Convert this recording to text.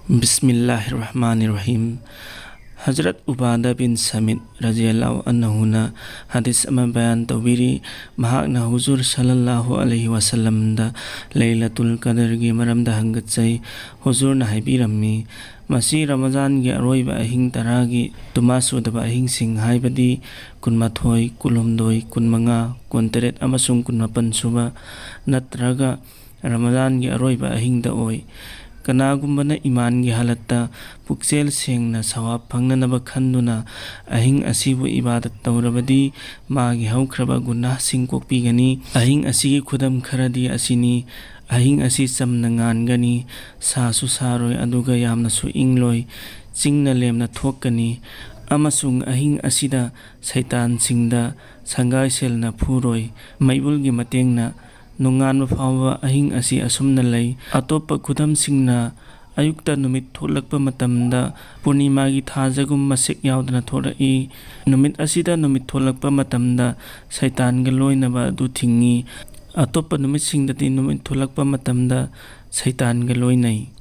Bismillahirrahmanirrahim. Hazrat Ubadah bin Samit radhiyallahu anhuna hadis ama bayan tawbiri mahakna huzur sallallahu alaihi wasallam da Laylatul Qadr gi maramda hangatsai huzur na haibirammi masi Ramadan gi aroiba ahing taragi tumasu daba ahing sing haibadi kunmathoi kulumdoi kunmanga kunteret amasung kunmapan suba natraga Ramadan gi aroiba ahing da oi Kanagumana iman gi halatta puksel sengna sawab phangnanaba khanduna ahing asibu ibadat tawrabadi magi haukraba gunah sing kokpigani ahing asigi khudam kharadi asini ahing asi samna ngangani sasu saroi aduga yamna su ingloi chingna lemna thokkani amasung ahing asida saitan singda sangai selna phuroi maibulgi matengna nungan mafawa ahing asi asumna lay atopa khudam singna ayukta numit tholakpa matamda purnimagi thajagum masik yaudna thorai numit asida numit tholakpa matamda saitan ga loinaba du thingi atopa numit singdati numit tholakpa matamda saitan ga loinai